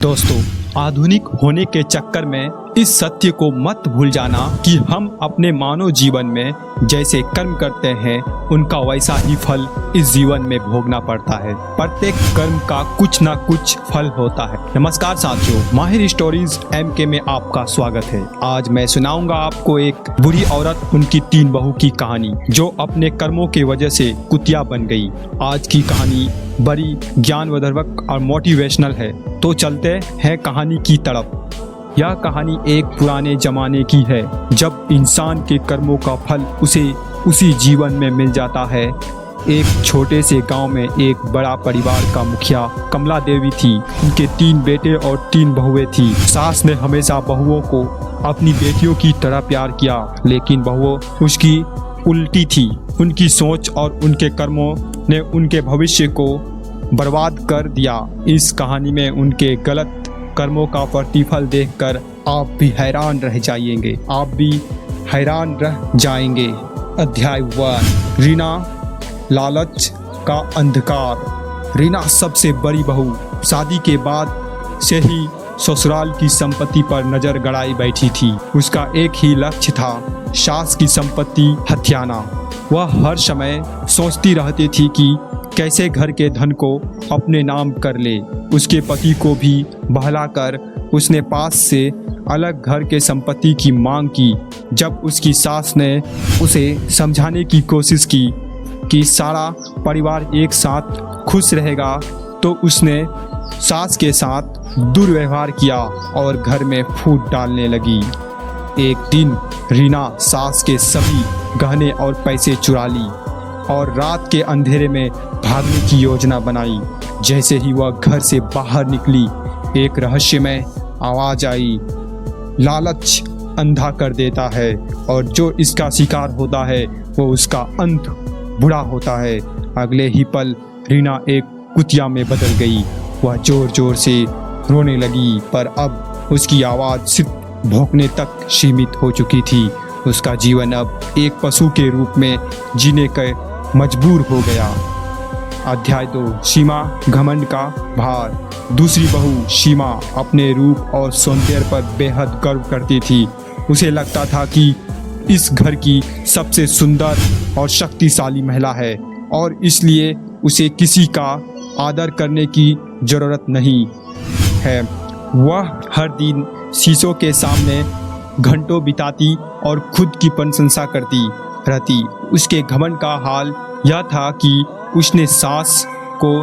दोस्तों, आधुनिक होने के चक्कर में इस सत्य को मत भूल जाना कि हम अपने मानव जीवन में जैसे कर्म करते हैं उनका वैसा ही फल इस जीवन में भोगना पड़ता है। प्रत्येक कर्म का कुछ ना कुछ फल होता है। नमस्कार साथियों, माहिर स्टोरीज MK में आपका स्वागत है। आज मैं सुनाऊंगा आपको एक बुरी औरत उनकी 3 बहू की कहानी जो अपने कर्मों की वजह से कुतिया बन गई। आज की कहानी बड़ी ज्ञानवर्धक और मोटिवेशनल है। तो चलते हैं कहानी की तरफ। यह कहानी एक पुराने जमाने की है जब इंसान के कर्मों का फल उसे उसी जीवन में मिल जाता है। एक छोटे से गांव में एक बड़ा परिवार का मुखिया कमला देवी थी। उनके 3 बेटे और 3 बहुएं थी। सास ने हमेशा बहुओं को अपनी बेटियों की तरह प्यार किया, लेकिन बहुओं उसकी उल्टी थी। उनकी सोच और उनके कर्मों ने उनके भविष्य को बर्बाद कर दिया। इस कहानी में उनके गलत कर्मों का प्रतिफल देखकर आप भी हैरान रह जाएंगे। अध्याय 1। रीना, लालच का अंधकार। रीना सबसे बड़ी बहू शादी के बाद से ही ससुराल की संपत्ति पर नजर गड़ाई बैठी थी। उसका एक ही लक्ष्य था, सास की संपत्ति हथियाना। वह हर समय सोचती रहती थी कि कैसे घर के धन को अपने नाम कर ले। उसके पति को भी बहलाकर उसने पास से अलग घर के संपत्ति की मांग की। जब उसकी सास ने उसे समझाने की कोशिश की कि सारा परिवार एक साथ खुश रहेगा, तो उसने सास के साथ दुर्व्यवहार किया और घर में फूट डालने लगी। एक दिन रीना सास के सभी गहने और पैसे चुरा ली और रात के अंधेरे में भागने की योजना बनाई। जैसे ही वह घर से बाहर निकली, एक रहस्यमय आवाज आई, लालच अंधा कर देता है और जो इसका शिकार होता है वो उसका अंत बुरा होता है। अगले ही पल रीना एक कुतिया में बदल गई। वह जोर जोर से रोने लगी, पर अब उसकी आवाज़ सिर्फ भौंकने तक सीमित हो चुकी थी। उसका जीवन अब एक पशु के रूप में जीने के मजबूर हो गया। अध्याय 2। सीमा, घमंड का भार। दूसरी बहू सीमा अपने रूप और सौंदर्य पर बेहद गर्व करती थी। उसे लगता था कि इस घर की सबसे सुंदर और शक्तिशाली महिला है और इसलिए उसे किसी का आदर करने की जरूरत नहीं है। वह हर दिन शीशों के सामने घंटों बिताती और खुद की प्रशंसा करती रहती। उसके घमंड का हाल यह था कि उसने सास को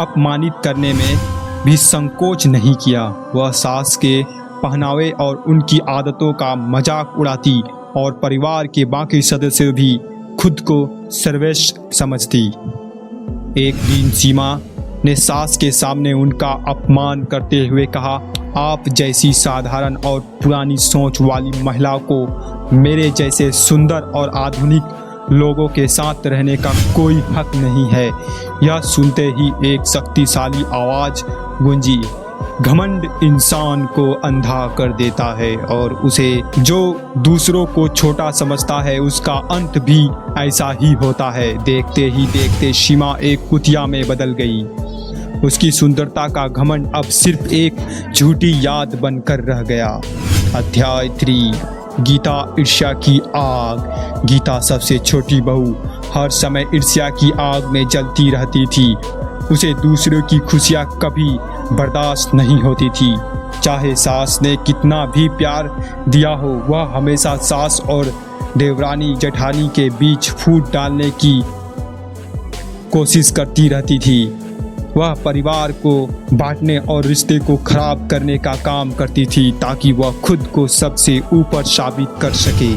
अपमानित करने में भी संकोच नहीं किया। वह सास के पहनावे और उनकी आदतों का मजाक उड़ाती और परिवार के बाकी सदस्य भी खुद को सर्वश्रेष्ठ समझती। एक दिन सीमा ने सास के सामने उनका अपमान करते हुए कहा, आप जैसी साधारण और पुरानी सोच वाली महिला को मेरे जैसे सुंदर और आधुनिक लोगों के साथ रहने का कोई हक नहीं है। यह सुनते ही एक शक्तिशाली आवाज गूंजी, घमंड इंसान को अंधा कर देता है और उसे जो दूसरों को छोटा समझता है उसका अंत भी ऐसा ही होता है। देखते ही देखते सीमा एक कुतिया में बदल गई। उसकी सुंदरता का घमंड अब सिर्फ एक झूठी याद बनकर रह गया। अध्याय 3। गीता, ईर्ष्या की आग। गीता सबसे छोटी बहू हर समय ईर्ष्या की आग में जलती रहती थी। उसे दूसरों की खुशियाँ कभी बर्दाश्त नहीं होती थी। चाहे सास ने कितना भी प्यार दिया हो, वह हमेशा सास और देवरानी जेठानी के बीच फूट डालने की कोशिश करती रहती थी। वह परिवार को बांटने और रिश्ते को खराब करने का काम करती थी ताकि वह खुद को सबसे ऊपर साबित कर सके।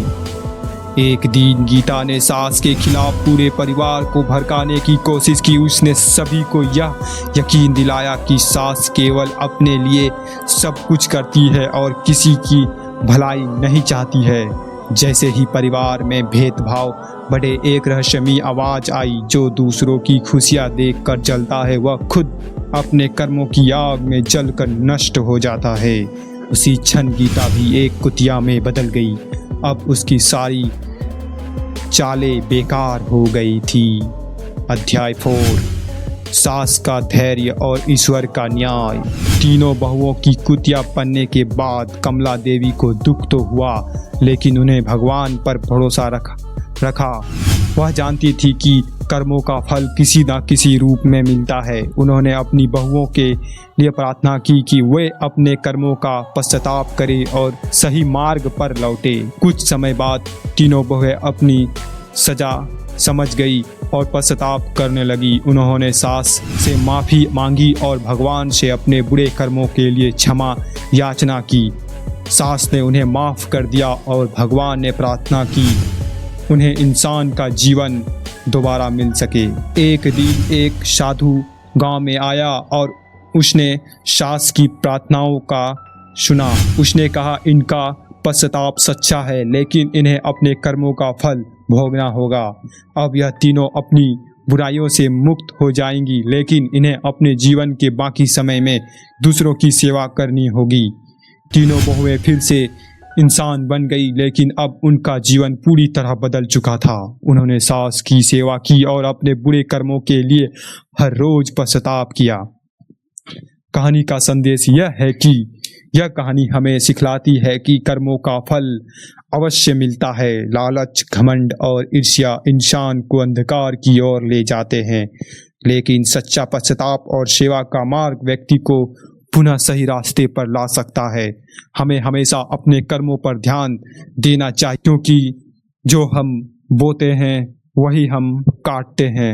एक दिन गीता ने सास के खिलाफ पूरे परिवार को भड़काने की कोशिश की। उसने सभी को यह यकीन दिलाया कि सास केवल अपने लिए सब कुछ करती है और किसी की भलाई नहीं चाहती है। जैसे ही परिवार में भेदभाव बढ़े, एक रहस्यमयी आवाज आई, जो दूसरों की खुशियां देखकर जलता है वह खुद अपने कर्मों की आग में जलकर नष्ट हो जाता है। उसी क्षण गीता भी एक कुतिया में बदल गई। अब उसकी सारी चालें बेकार हो गई थी। अध्याय 4। सास का धैर्य और ईश्वर का न्याय। तीनों बहुओं की कुतिया बनने के बाद कमला देवी को दुख तो हुआ, लेकिन उन्हें भगवान पर भरोसा रखा। वह जानती थी कि कर्मों का फल किसी न किसी रूप में मिलता है। उन्होंने अपनी बहुओं के लिए प्रार्थना की कि वे अपने कर्मों का पश्चाताप करें और सही मार्ग पर लौटे। कुछ समय बाद तीनों बहुएं अपनी सजा समझ गई और पश्चाताप करने लगी। उन्होंने सास से माफ़ी मांगी और भगवान से अपने बुरे कर्मों के लिए क्षमा याचना की। सास ने उन्हें माफ़ कर दिया और भगवान ने प्रार्थना की उन्हें इंसान का जीवन दोबारा मिल सके। एक दिन एक साधु गांव में आया और उसने सास की प्रार्थनाओं का सुना। उसने कहा, इनका पश्चाताप सच्चा है, लेकिन इन्हें अपने कर्मों का फल भोगना होगा। अब यह तीनों अपनी बुराइयों से मुक्त हो जाएंगी, लेकिन इन्हें अपने जीवन के बाकी समय में दूसरों की सेवा करनी होगी। तीनों बहुएं फिर से इंसान बन गई, लेकिन अब उनका जीवन पूरी तरह बदल चुका था। उन्होंने सास की सेवा की और अपने बुरे कर्मों के लिए हर रोज पश्चाताप किया। कहानी का संदेश यह है कि यह कहानी हमें सिखलाती है कि कर्मों का फल अवश्य मिलता है। लालच, घमंड और ईर्ष्या इंसान को अंधकार की ओर ले जाते हैं, लेकिन सच्चा पश्चाताप और सेवा का मार्ग व्यक्ति को पुनः सही रास्ते पर ला सकता है। हमें हमेशा अपने कर्मों पर ध्यान देना चाहिए, क्योंकि जो हम बोते हैं वही हम काटते हैं।